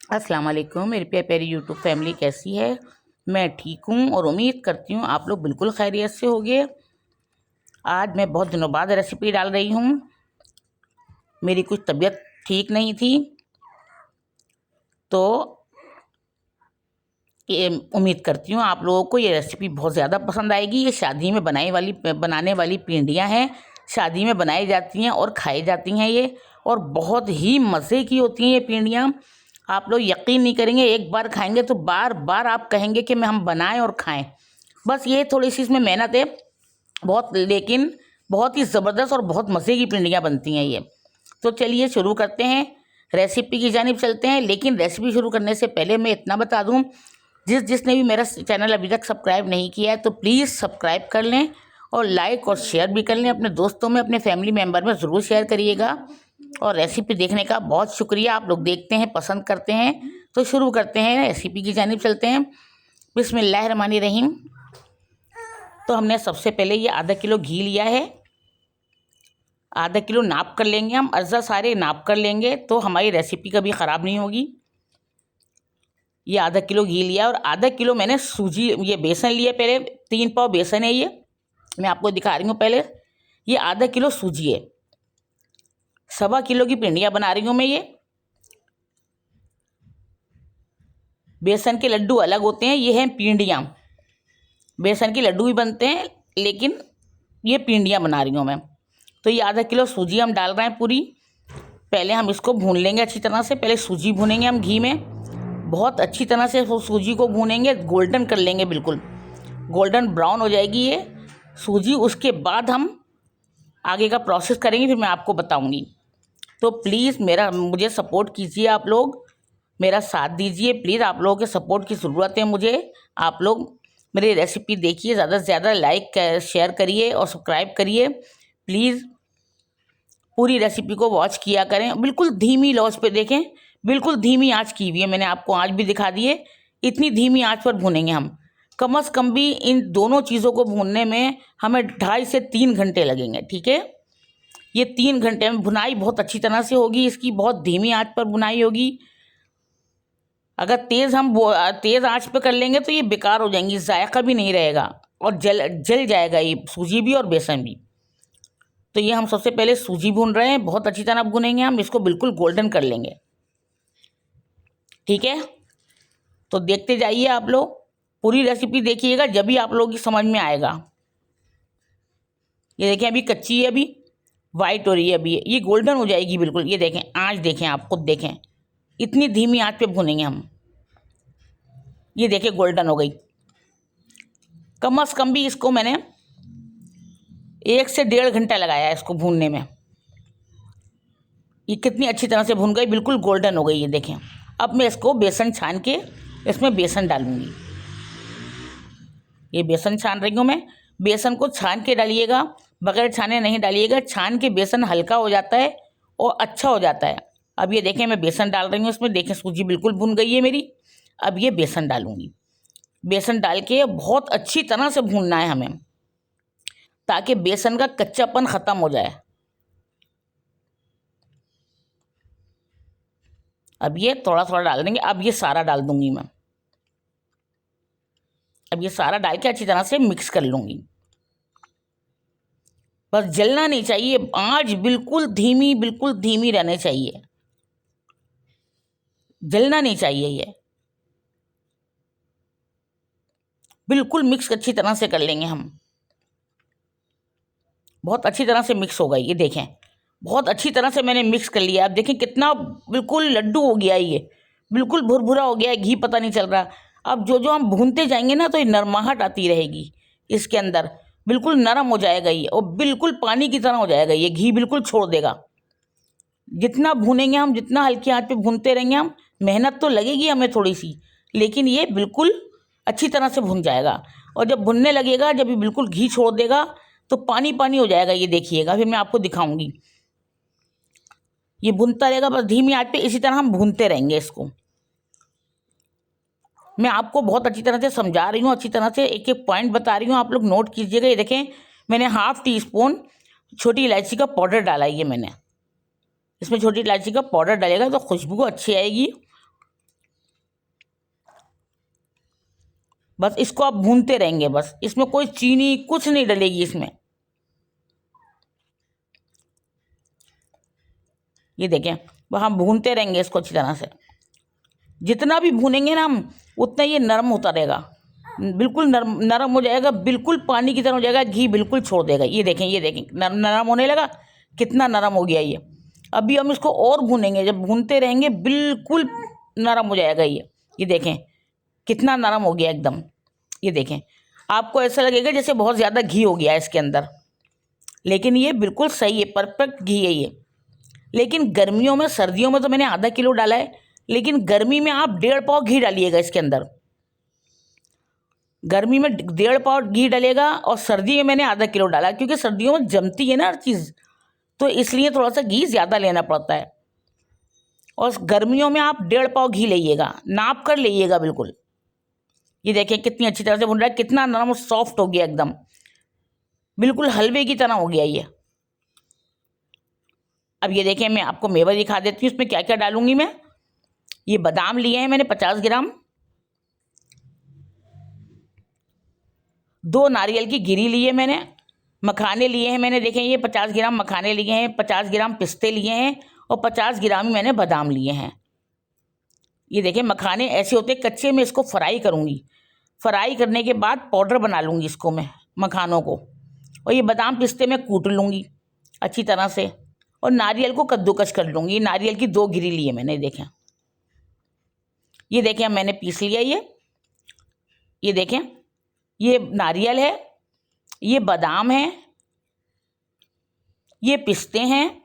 अस्सलाम वालेकुम मेरी प्यारी यूट्यूब फैमिली कैसी है। मैं ठीक हूँ और उम्मीद करती हूँ आप लोग बिल्कुल खैरियत से होंगे। आज मैं बहुत दिनों बाद रेसिपी डाल रही हूँ। मेरी कुछ तबीयत ठीक नहीं थी, तो ये उम्मीद करती हूँ आप लोगों को ये रेसिपी बहुत ज़्यादा पसंद आएगी। ये शादी में बनाने वाली पिंडियाँ हैं। शादी में बनाई जाती हैं और खाई जाती हैं ये, और बहुत ही मज़े की होती हैं ये पिंडियाँ। आप लोग यकीन नहीं करेंगे, एक बार खाएंगे तो बार बार आप कहेंगे कि हम बनाएं और खाएं। बस ये थोड़ी सी इसमें मेहनत है बहुत, लेकिन बहुत ही ज़बरदस्त और बहुत मज़े की पिंडियाँ बनती हैं ये। तो चलिए शुरू करते हैं, रेसिपी की जानिब चलते हैं। लेकिन रेसिपी शुरू करने से पहले मैं इतना बता दूं, जिसने भी मेरा चैनल अभी तक सब्सक्राइब नहीं किया है तो प्लीज़ सब्सक्राइब कर लें, और लाइक और शेयर भी कर लें अपने दोस्तों में, अपने फैमिली मेम्बर में ज़रूर शेयर करिएगा। और रेसिपी देखने का बहुत शुक्रिया, आप लोग देखते हैं, पसंद करते हैं। तो शुरू करते हैं, रेसिपी की जानिब चलते हैं। बिस्मिल्लाहिर्रहमानिर्रहीम। तो हमने सबसे पहले ये आधा किलो घी लिया है। आधा किलो नाप कर लेंगे हम, अज्जा सारे नाप कर लेंगे तो हमारी रेसिपी कभी ख़राब नहीं होगी। ये आधा किलो घी लिया और आधा किलो मैंने सूजी, ये बेसन लिया। पहले 3 पाव बेसन है ये, मैं आपको दिखा रही हूँ। पहले ये आधा किलो सूजी है। 1.25 किलो की पिंडियाँ बना रही हूँ मैं ये। बेसन के लड्डू अलग होते हैं, ये हैं पिंडियाँ। बेसन के लड्डू भी बनते हैं, लेकिन ये पिंडियाँ बना रही हूँ मैं। तो ये आधा किलो सूजी हम डाल रहे हैं पूरी। पहले हम इसको भून लेंगे अच्छी तरह से। पहले सूजी भूनेंगे हम घी में, बहुत अच्छी तरह से सूजी को भूनेंगे, गोल्डन कर लेंगे, बिल्कुल गोल्डन ब्राउन हो जाएगी ये सूजी। उसके बाद हम आगे का प्रोसेस करेंगे, फिर मैं आपको बताऊंगी। तो प्लीज़ मुझे सपोर्ट कीजिए, आप लोग मेरा साथ दीजिए प्लीज़। आप लोगों के सपोर्ट की ज़रूरत है मुझे। आप लोग मेरी रेसिपी देखिए, ज़्यादा से ज़्यादा लाइक शेयर करिए और सब्सक्राइब करिए प्लीज़। पूरी रेसिपी को वॉच किया करें, बिल्कुल धीमी लॉज पे देखें, बिल्कुल धीमी आंच की हुई है। मैंने आपको आंच भी दिखा दी है, इतनी धीमी आंच पर भूनेंगे हम। कम से कम भी इन दोनों चीज़ों को भूनने में हमें 2.5 से 3 घंटे लगेंगे, ठीक है। ये 3 घंटे में भुनाई बहुत अच्छी तरह से होगी इसकी, बहुत धीमी आंच पर भुनाई होगी। अगर तेज़ आंच पे कर लेंगे तो ये बेकार हो जाएंगी, जायका भी नहीं रहेगा और जल जाएगा ये सूजी भी और बेसन भी। तो ये हम सबसे पहले सूजी भून रहे हैं, बहुत अच्छी तरह भूनेंगे हम इसको, बिल्कुल गोल्डन कर लेंगे, ठीक है। तो देखते जाइए आप लोग, पूरी रेसिपी देखिएगा, जब भी आप लोगों की समझ में आएगा। ये देखें अभी कच्ची है, अभी वाइट हो रही है, अभी ये गोल्डन हो जाएगी बिल्कुल। ये देखें आँच, देखें आप खुद देखें, इतनी धीमी आँच पे भूनेंगे हम। ये देखिए गोल्डन हो गई। कम से कम भी इसको मैंने 1 से 1.5 घंटा लगाया है इसको भूनने में। ये कितनी अच्छी तरह से भून गई, बिल्कुल गोल्डन हो गई। ये देखें। अब मैं इसको बेसन छान के इसमें बेसन डालूंगी। ये बेसन छान रही हूँ मैं। बेसन को छान के डालिएगा, बगैर छाने नहीं डालिएगा। छान के बेसन हल्का हो जाता है और अच्छा हो जाता है। अब ये देखें मैं बेसन डाल रही हूँ इसमें, देखें सूजी बिल्कुल भून गई है मेरी। अब ये बेसन डालूंगी। बेसन डाल के बहुत अच्छी तरह से भूनना है हमें, ताकि बेसन का कच्चापन ख़त्म हो जाए। अब ये थोड़ा थोड़ा डाल देंगे, अब ये सारा डाल दूंगी मैं। अब ये सारा डाल के अच्छी तरह से मिक्स कर लूँगी। बस जलना नहीं चाहिए, आंच बिल्कुल धीमी रहनी चाहिए, जलना नहीं चाहिए। ये बिल्कुल मिक्स अच्छी तरह से कर लेंगे हम। बहुत अच्छी तरह से मिक्स हो गई, ये देखें बहुत अच्छी तरह से मैंने मिक्स कर लिया। अब देखें कितना बिल्कुल लड्डू हो गया, ये बिल्कुल भुरभुरा हो गया है, घी पता नहीं चल रहा। अब जो जो हम भूनते जाएंगे ना, तो ये नरमाहट आती रहेगी इसके अंदर, बिल्कुल नरम हो जाएगा ये, और बिल्कुल पानी की तरह हो जाएगा ये, घी बिल्कुल छोड़ देगा। जितना भूनेंगे हम, जितना हल्की आंच पे भूनते रहेंगे हम, मेहनत तो लगेगी हमें थोड़ी सी, लेकिन ये बिल्कुल अच्छी तरह से भुन जाएगा। और जब भुनने लगेगा, जब ये बिल्कुल घी छोड़ देगा, तो पानी पानी हो जाएगा, ये देखिएगा, फिर मैं आपको दिखाऊंगी। ये भुनता रहेगा बस धीमी आंच पे, इसी तरह हम भूनते रहेंगे इसको। मैं आपको बहुत अच्छी तरह से समझा रही हूँ, अच्छी तरह से एक एक पॉइंट बता रही हूँ, आप लोग नोट कीजिएगा। ये देखें मैंने 1/2 टीस्पून छोटी इलायची का पाउडर डाला है ये मैंने। इसमें छोटी इलायची का पाउडर डालेगा तो खुशबू अच्छी आएगी बस इसको आप भूनते रहेंगे, बस इसमें कोई चीनी कुछ नहीं डलेगी इसमें। ये देखें, वह हम भूनते रहेंगे इसको अच्छी तरह से। जितना भी भूनेंगे ना हम, उतना ये नरम होता रहेगा, बिल्कुल नरम नरम हो जाएगा, बिल्कुल पानी की तरह हो जाएगा, घी बिल्कुल छोड़ देगा। ये देखें, ये देखें, नरम नरम होने लगा, कितना नरम हो गया ये। अभी हम इसको और भूनेंगे, जब भूनते रहेंगे बिल्कुल नरम हो जाएगा ये देखें कितना नरम हो गया एकदम। ये देखें, आपको ऐसा लगेगा जैसे बहुत ज़्यादा घी हो गया है इसके अंदर, लेकिन ये बिल्कुल सही है, परफेक्ट घी है ये। लेकिन गर्मियों में, सर्दियों में तो मैंने आधा किलो डाला है, लेकिन गर्मी में आप 1.5 पाव घी डालिएगा इसके अंदर। गर्मी में 1.5 पाव घी डलेगा, और सर्दी में मैंने आधा किलो डाला, क्योंकि सर्दियों में जमती है ना हर चीज़, तो इसलिए थोड़ा सा घी ज़्यादा लेना पड़ता है। और गर्मियों में आप 1.5 पाव घी लीजिएगा, नाप कर लीजिएगा बिल्कुल। ये देखिए कितनी अच्छी तरह से भुन रहा है, कितना नरम और सॉफ्ट हो गया एकदम, बिल्कुल हलवे की तरह हो गया ये। अब ये देखें, मैं आपको मेवा दिखा देती हूँ इसमें क्या क्या डालूंगी मैं। ये बादाम लिए हैं मैंने 50 ग्राम, 2 नारियल की गिरी लिए मैंने, मखाने लिए हैं मैंने, देखें ये 50 ग्राम मखाने लिए हैं, 50 ग्राम पिस्ते लिए हैं, और 50 ग्राम ही मैंने बादाम लिए हैं। ये देखें, मखाने ऐसे होते कच्चे में, इसको फ्राई करूँगी, फ्राई करने के बाद पाउडर बना लूँगी इसको मैं, मखानों को। और ये बादाम पिस्ते में कूट लूँगी अच्छी तरह से, और नारियल को कद्दूकस कर लूँगी। नारियल की 2 गिरी लिए मैंने, देखें ये देखें मैंने पीस लिया ये देखें, ये नारियल है, ये बादाम है, ये पिस्ते हैं,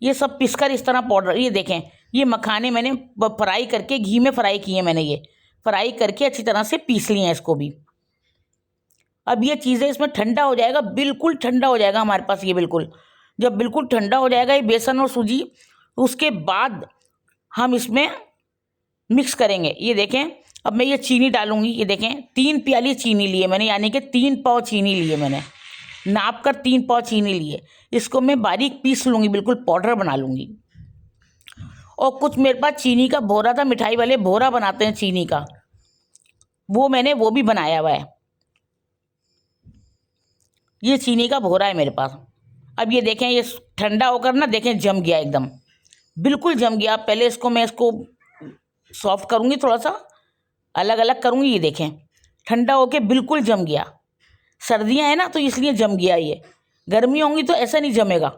ये सब पिसकर इस तरह पाउडर। ये देखें, ये मखाने मैंने फ्राई करके घी में फ्राई किए, मैंने ये फ्राई करके अच्छी तरह से पीस लिए हैं इसको भी। अब ये चीज़ें इसमें ठंडा हो जाएगा, बिल्कुल ठंडा हो जाएगा हमारे पास ये, बिल्कुल जब बिल्कुल ठंडा हो जाएगा ये बेसन और सूजी, उसके बाद हम इसमें मिक्स करेंगे। ये देखें, अब मैं ये चीनी डालूंगी। ये देखें 3 प्याली चीनी लिए मैंने, यानी कि 3 पाव चीनी लिए मैंने, नाप कर 3 पाव चीनी लिए। इसको मैं बारीक पीस लूँगी, बिल्कुल पाउडर बना लूँगी। और कुछ मेरे पास चीनी का भोरा था, मिठाई वाले भोरा बनाते हैं चीनी का, मैंने वो भी बनाया हुआ है। ये चीनी का भोरा है मेरे पास। अब ये देखें, ये ठंडा होकर ना देखें जम गया एकदम, बिल्कुल जम गया। पहले मैं इसको सॉफ्ट करूँगी, थोड़ा सा अलग अलग करूँगी। ये देखें ठंडा होके बिल्कुल जम गया। सर्दियाँ हैं ना तो इसलिए जम गया, ये गर्मी होंगी तो ऐसा नहीं जमेगा।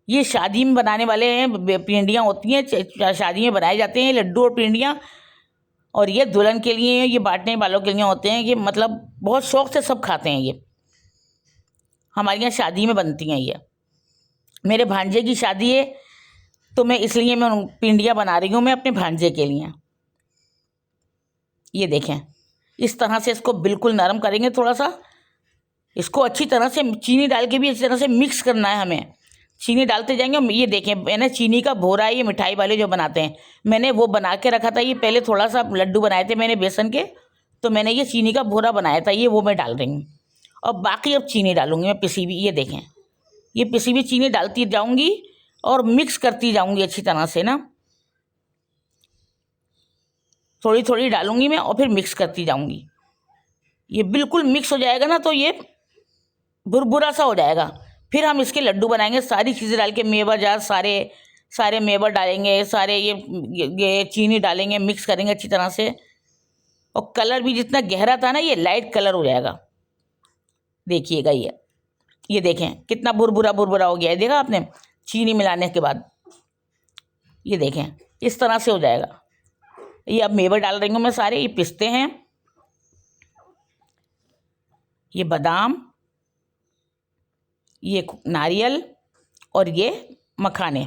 ये शादी में बनाने वाले हैं, पिंडियाँ होती हैं, शादी में बनाए जाते हैं लड्डू और पिंडियाँ, और ये दुल्हन के लिए, ये बांटने वालों के लिए होते हैं। ये मतलब बहुत शौक से सब खाते हैं, ये हमारे यहाँ शादी में बनती हैं। ये मेरे भांजे की शादी है, तो मैं इसलिए मैं पिंडियाँ बना रही हूँ मैं अपने भांजे के लिए। ये देखें, इस तरह से इसको बिल्कुल नरम करेंगे, थोड़ा सा इसको अच्छी तरह से चीनी डाल के भी अच्छी तरह से मिक्स करना है हमें, चीनी डालते जाएंगे। ये देखें, मैंने चीनी का भोरा है, ये मिठाई वाले जो बनाते हैं, मैंने वो बना के रखा था। ये पहले थोड़ा सा लड्डू बनाए थे मैंने बेसन के, तो मैंने ये चीनी का भोरा बनाया था, ये वो मैं डाल रही हूँ। और बाकी अब चीनी डालूंगी मैं पिसी हुई। ये देखें, ये पिसी हुई चीनी डालती जाऊँगी और मिक्स करती जाऊँगी अच्छी तरह से ना, थोड़ी थोड़ी डालूंगी मैं और फिर मिक्स करती जाऊँगी। ये बिल्कुल मिक्स हो जाएगा ना, तो ये भुरभुरा सा हो जाएगा। फिर हम इसके लड्डू बनाएंगे, सारी चीज़ें डाल के, मेवा जार सारे मेवा डालेंगे, सारे ये चीनी डालेंगे, मिक्स करेंगे अच्छी तरह से। और कलर भी जितना गहरा था ना, ये लाइट कलर हो जाएगा। देखिएगा ये देखें कितना भुरभुरा हो गया है, देखा आपने चीनी मिलाने के बाद। ये देखें इस तरह से हो जाएगा। ये अब मेवा डाल रही हूँ मैं सारे। ये पिस्ते हैं, ये बादाम, ये नारियल, और ये मखाने।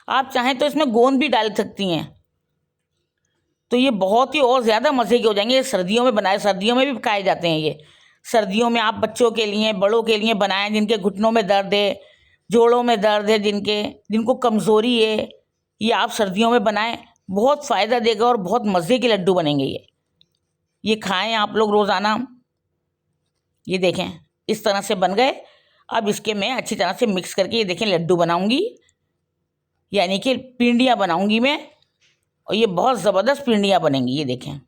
आप चाहें तो इसमें गोंद भी डाल सकती हैं, तो ये बहुत ही और ज़्यादा मज़े के हो जाएंगे। ये सर्दियों में बनाए, सर्दियों में भी खाए जाते हैं ये। सर्दियों में आप बच्चों के लिए, बड़ों के लिए बनाएं, जिनके घुटनों में दर्द है, जोड़ों में दर्द है, जिनको कमज़ोरी है, ये आप सर्दियों में बनाएं, बहुत फ़ायदा देगा और बहुत मज़े के लड्डू बनेंगे ये खाएं आप लोग रोज़ाना। ये देखें इस तरह से बन गए। अब इसके मैं अच्छी तरह से मिक्स करके, ये देखें लड्डू बनाऊंगी, यानी कि पिंडियाँ बनाऊंगी मैं। और ये बहुत ज़बरदस्त भिंडियाँ बनेंगी, ये देखें।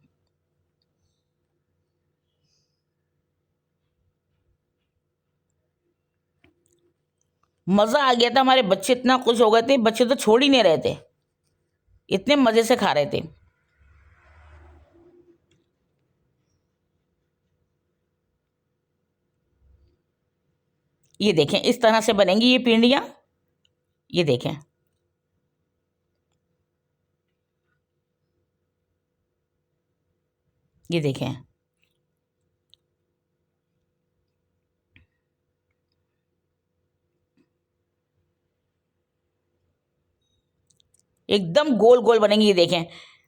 मज़ा आ गया था, हमारे बच्चे इतना खुश हो गए थे, बच्चे तो छोड़ ही नहीं रहे थे, इतने मज़े से खा रहे थे। ये देखें, इस तरह से बनेंगी ये भिंडियाँ, ये देखें। ये देखें, एकदम गोल गोल बनेंगी, ये देखें।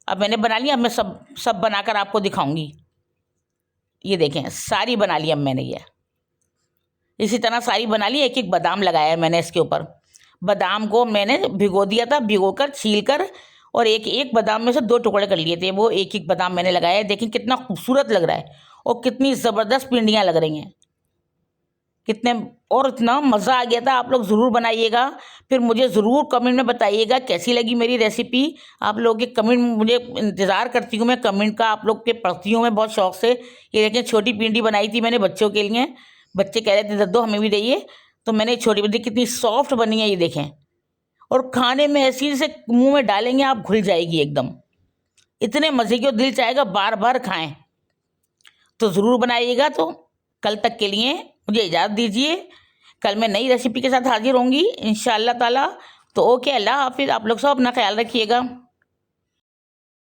अब मैंने बना लिया, अब मैं सब सब बनाकर आपको दिखाऊंगी। ये देखें, सारी बना ली अब मैंने ये, इसी तरह सारी बना ली। एक एक बादाम लगाया है मैंने इसके ऊपर। बादाम को मैंने भिगो दिया था, भिगोकर छील कर, और एक एक बादाम में से 2 टुकड़े कर लिए थे, वो एक एक बादाम मैंने लगाया है। देखिए कितना खूबसूरत लग रहा है और कितनी ज़बरदस्त भिंडियाँ लग रही हैं, कितने, और इतना मज़ा आ गया था। आप लोग ज़रूर बनाइएगा, फिर मुझे ज़रूर कमेंट में बताइएगा कैसी लगी मेरी रेसिपी। आप लोगों के कमेंट मुझे इंतज़ार करती हूँ मैं, कमेंट का आप लोग के पढ़ती हूँ मैं बहुत शौक़ से। ये देखें, छोटी भिंडी बनाई थी मैंने बच्चों के लिए, बच्चे कह रहे थे दद्दो हमें भी दीजिए, तो मैंने छोटी भिंडी, कितनी सॉफ्ट बनी है ये देखें, और खाने में ऐसी जैसे मुँह में डालेंगे आप घुल जाएगी एकदम, इतने मज़े की, और दिल चाहेगा बार बार खाएँ। तो ज़रूर बनाइएगा। तो कल तक के लिए मुझे इजाज़त दीजिए, कल मैं नई रेसिपी के साथ हाजिर होंगी इंशाअल्लाह ताला। तो ओके, अल्लाह हाफिज़। आप लोग सब अपना ख्याल रखिएगा।